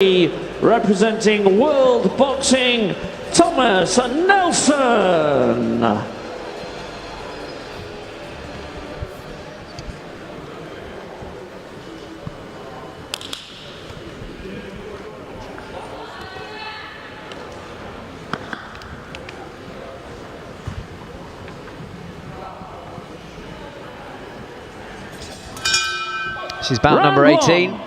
representing World Boxing, Thomas Nelson. This is bout number 18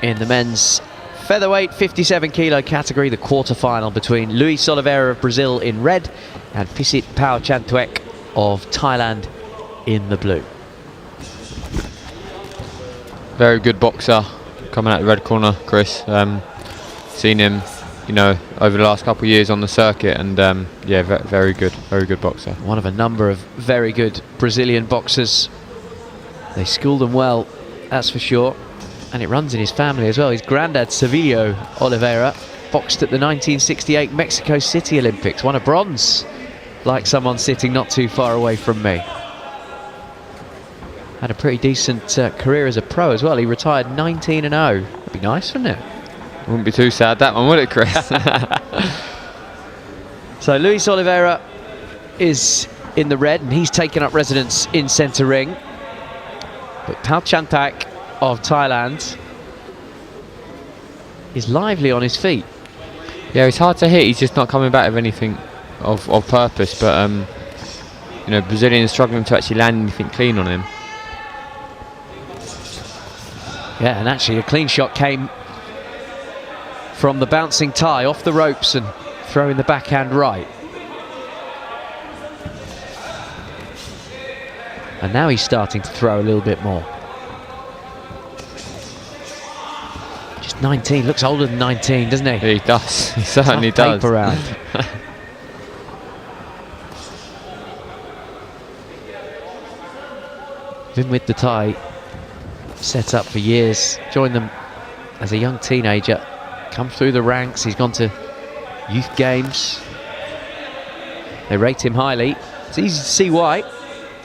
in the men's featherweight 57 kilo category, the quarter-final between Luiz Oliveira of Brazil in red and Phisit Paochanthuek of Thailand in the blue. Very good boxer coming out the red corner, Chris. Seen him, you know, over the last couple of years on the circuit, and yeah, very good boxer. One of a number of very good Brazilian boxers. They school them well, that's for sure. And it runs in his family as well. His granddad, Servilio Oliveira, boxed at the 1968 Mexico City Olympics, won a bronze, like someone sitting not too far away from me. Had a pretty decent career as a pro as well. He retired 19-0. That'd be nice, wouldn't it? Wouldn't be too sad, that one, would it, Chris? So Luiz Oliveira is in the red, and he's taken up residence in centre ring. But Paochanthuek of Thailand is lively on his feet. Yeah, it's hard to hit. He's just not coming back with anything of purpose. But you know, Brazilians struggling to actually land anything clean on him. Yeah, and actually a clean shot came from the bouncing Thai off the ropes and throwing the backhand right. And now he's starting to throw a little bit more. Just 19, looks older than 19, doesn't he? He does, he certainly tough does. Around. Been with the Thai set up for years, joined them as a young teenager, come through the ranks, he's gone to youth games. They rate him highly, it's easy to see why.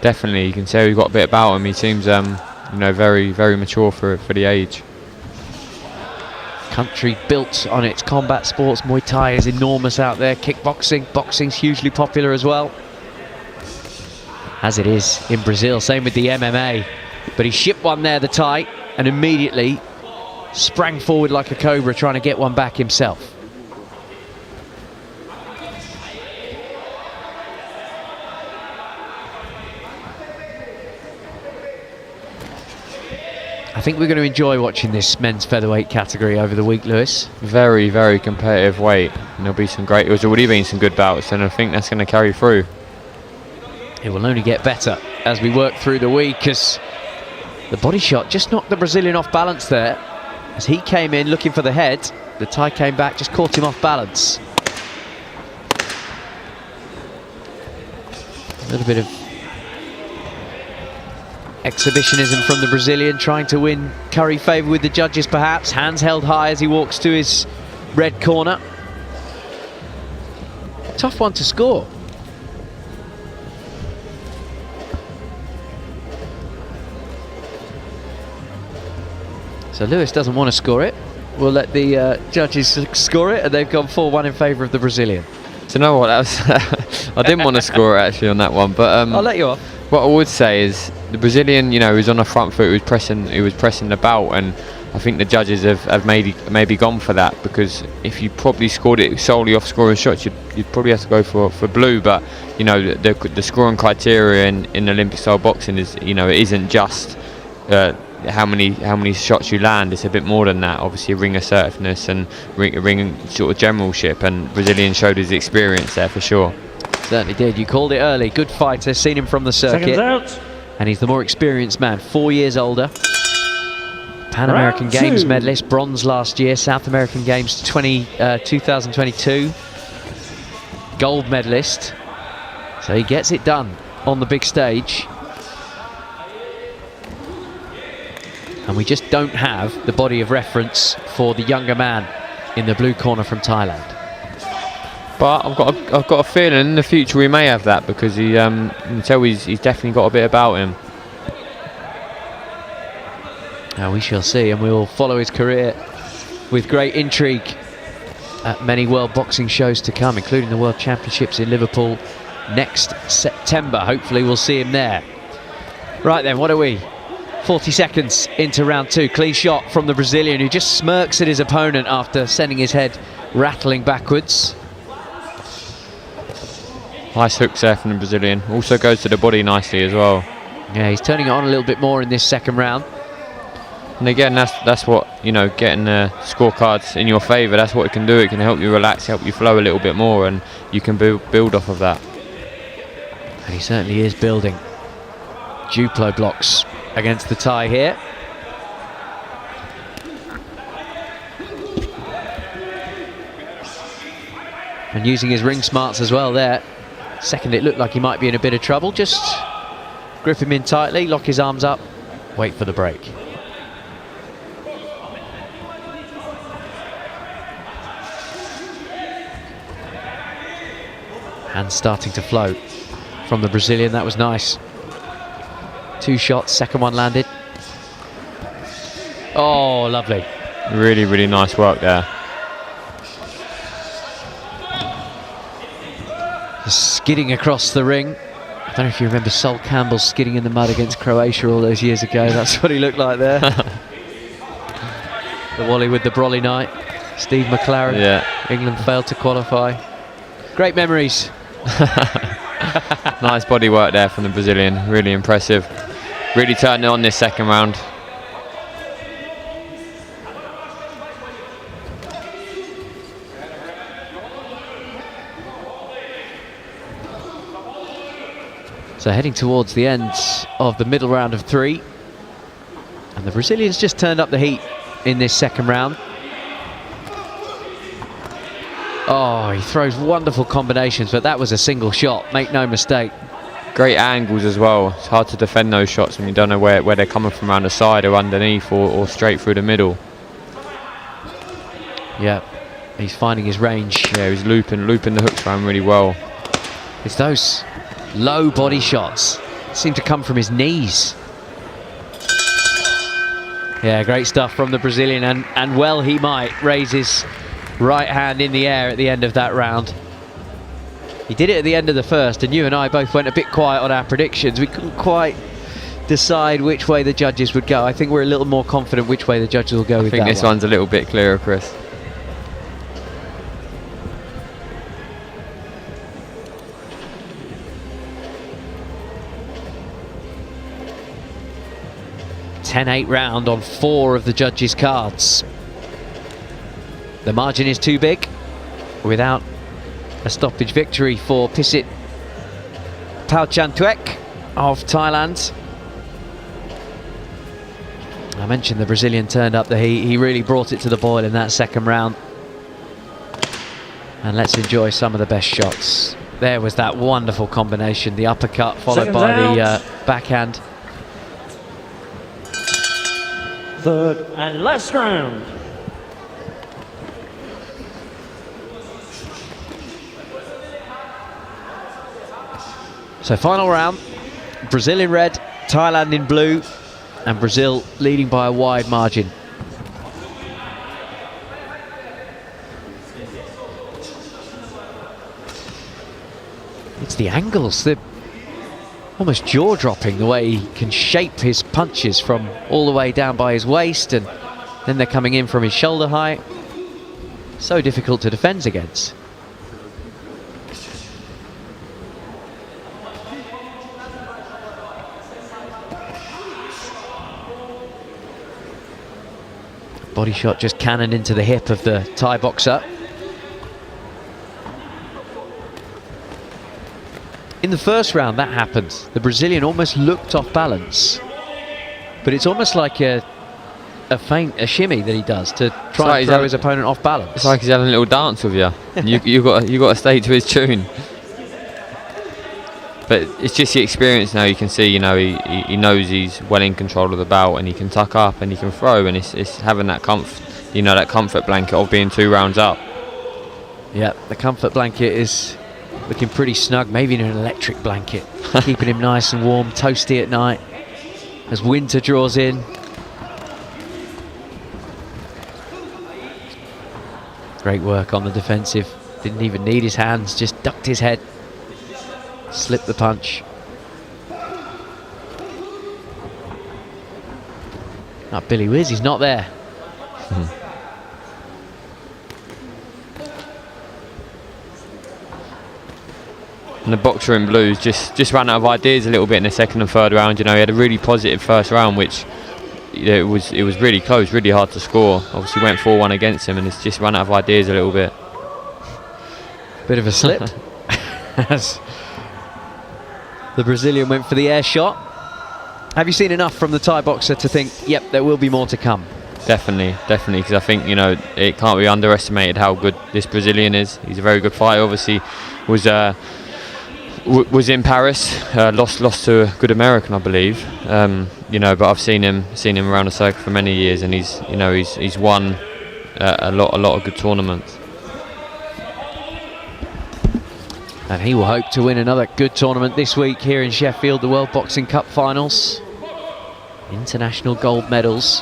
Definitely, you can say we've got a bit about him. He seems you know, very mature for the age. Country built on its combat sports. Muay Thai is enormous out there. Kickboxing, boxing's hugely popular as well, as it is in Brazil. Same with the MMA. But he shipped one there, the Thai, and immediately sprang forward like a cobra, trying to get one back himself. I think we're going to enjoy watching this men's featherweight category over the week, Lewis. Very competitive weight. And there'll be some great. There's already been some good bouts, and I think that's going to carry through. It will only get better as we work through the week, as the body shot just knocked the Brazilian off balance there. As he came in looking for the head, the Thai came back, just caught him off balance. A little bit of exhibitionism from the Brazilian, trying to win curry favour with the judges perhaps. Hands held high as he walks to his red corner. Tough one to score. So Lewis doesn't want to score it. We'll let the judges score it, and they've gone 4-1 in favour of the Brazilian. Do you know what? That was I didn't want to score it actually on that one, but I'll let you off. What I would say is the Brazilian, you know, was on the front foot. He was pressing the bout, and I think the judges have maybe gone for that, because if you probably scored it solely off scoring shots, you'd probably have to go for blue. But you know, the scoring criteria in Olympic style boxing is, you know, it isn't just how many shots you land. It's a bit more than that. Obviously, ring assertiveness and ring sort of generalship, and Brazilian showed his experience there for sure. Certainly did. You called it early. Good fighter. Seen him from the circuit. And he's the more experienced man. 4 years older. Pan American Games medalist. Bronze last year. South American Games 2022. Gold medalist. So he gets it done on the big stage. And we just don't have the body of reference for the younger man in the blue corner from Thailand. But I've got a feeling in the future we may have that, because he, you can tell he's definitely got a bit about him. We shall see, and we'll follow his career with great intrigue at many world boxing shows to come, including the World Championships in Liverpool next September. Hopefully we'll see him there. Right then, what are we? 40 seconds into round 2. Clean shot from the Brazilian, who just smirks at his opponent after sending his head rattling backwards. Nice hooks there from the Brazilian. Also goes to the body nicely as well. Yeah, he's turning it on a little bit more in this second round. And again, that's what, you know, getting the scorecards in your favour, that's what it can do. It can help you relax, help you flow a little bit more, and you can build off of that. And he certainly is building. Duplo blocks against the Thai here. And using his ring smarts as well there. Second, it looked like he might be in a bit of trouble. Just grip him in tightly, lock his arms up, wait for the break. Hands starting to flow from the Brazilian. That was nice. 2 shots, second one landed. Oh, lovely. Really, really nice work there. Skidding across the ring. I don't know if you remember Sol Campbell skidding in the mud against Croatia all those years ago. That's what he looked like there. The Wally with the brolly night. Steve McLaren. Yeah. England failed to qualify. Great memories. Nice body work there from the Brazilian. Really impressive. Really turned it on this second round. So heading towards the end of the middle round of 3. And the Brazilians just turned up the heat in this second round. Oh, he throws wonderful combinations, but that was a single shot, make no mistake. Great angles as well. It's hard to defend those shots when you don't know where they're coming from, around the side or underneath or straight through the middle. Yeah, he's finding his range. Yeah, he's looping the hooks around really well. It's those low body shots seem to come from his knees. Yeah, great stuff from the Brazilian, and well he might raise his right hand in the air at the end of that round. He did it at the end of the first, and you and I both went a bit quiet on our predictions. We couldn't quite decide which way the judges would go. I think we're a little more confident which way the judges will go with that. I think this one's a little bit clearer, Chris. (10-8) round on 4 of the judges' cards. The margin is too big without a stoppage victory for Phisit Paochanthuek of Thailand. I mentioned the Brazilian turned up the heat. He really brought it to the boil in that second round. And let's enjoy some of the best shots. There was that wonderful combination, the uppercut followed by the backhand. Third and last round. So final round, Brazil in red, Thailand in blue, and Brazil leading by a wide margin. It's the angles, they're almost jaw-dropping the way he can shape his punches from all the way down by his waist, and then they're coming in from his shoulder height. So difficult to defend against. Body shot just cannoned into the hip of the Thai boxer. In the first round that happened. The Brazilian almost looked off balance. But it's almost like a feint, a shimmy that he does to try and throw his opponent off balance. It's like he's having a little dance with you. you got to stay to his tune. But it's just the experience now. You can see, you know, he knows he's well in control of the bout, and he can tuck up and he can throw, and it's having that comfort, you know, that comfort blanket of being 2 rounds up. Yeah, the comfort blanket is looking pretty snug, maybe in an electric blanket, keeping him nice and warm, toasty at night as winter draws in. Great work on the defensive. Didn't even need his hands, just ducked his head. Slipped the punch. Not Billy Wiz, he's not there. And the boxer in blues just ran out of ideas a little bit in the second and third round. You know, he had a really positive first round, which it was really close, really hard to score. Obviously went 4-1 against him, and it's just run out of ideas a little bit. Bit of a slip as the Brazilian went for the air shot. Have you seen enough from the Thai boxer to think, yep, there will be more to come? Definitely, because I think, you know, it can't be underestimated how good this Brazilian is. He's a very good fighter. Obviously, was in Paris, lost to a good American, I believe. You know, but I've seen him around the circuit for many years, and he's won a lot of good tournaments. And he will hope to win another good tournament this week here in Sheffield, the World Boxing Cup finals. International gold medals.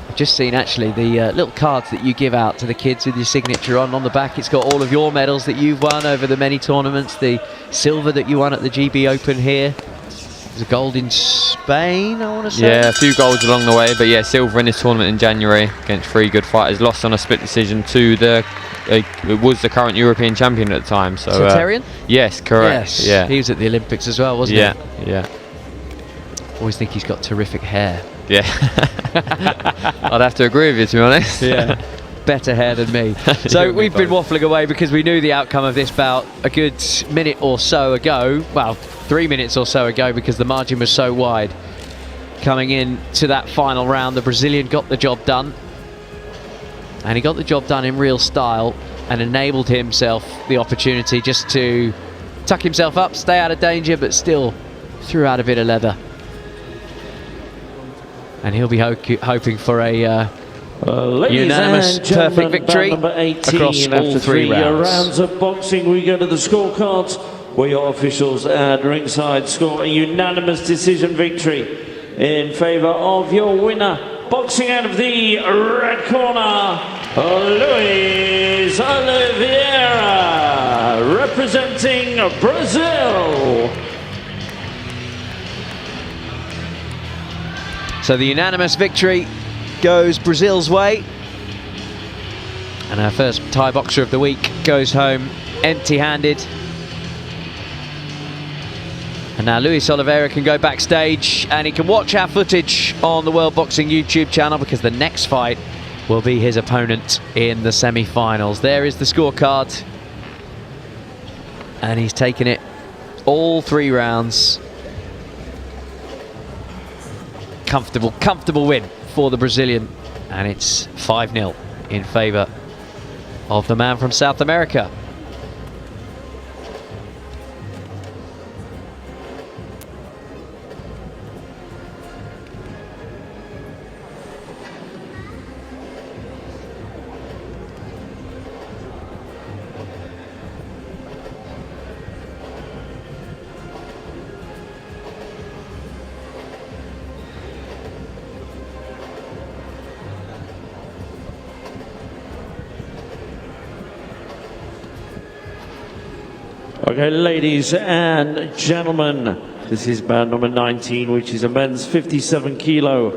I've just seen actually the little cards that you give out to the kids with your signature on the back. It's got all of your medals that you've won over the many tournaments. The silver that you won at the GB Open here. There's a gold in Spain, I want to say. Yeah, a few golds along the way, but yeah, silver in this tournament in January against 3 good fighters. Lost on a split decision to it was the current European champion at the time. So Centurion? Yes, correct. Yes, yeah. he was at the Olympics as well, wasn't he? Yeah. Always think he's got terrific hair. Yeah. I'd have to agree with you, to be honest. Yeah. Better hair than me. So we've been waffling away because we knew the outcome of this bout a good minute or so ago. Well, 3 minutes or so ago, because the margin was so wide. Coming in to that final round, the Brazilian got the job done. And he got the job done in real style and enabled himself the opportunity just to tuck himself up, stay out of danger, but still threw out a bit of leather. And he'll be hoping for a unanimous perfect victory across all 3 rounds of boxing. We go to the scorecards where your officials at ringside score a unanimous decision victory in favour of your winner. Boxing out of the red corner, Luiz Oliveira, representing Brazil. So the unanimous victory goes Brazil's way. And our first Thai boxer of the week goes home empty-handed. And now Luiz Oliveira can go backstage and he can watch our footage on the World Boxing YouTube channel, because the next fight will be his opponent in the semi-finals. There is the scorecard. And he's taken it all 3 rounds. Comfortable win for the Brazilian. And it's 5-0 in favour of the man from South America. Okay, ladies and gentlemen, this is bout number 19, which is a men's 57 kilo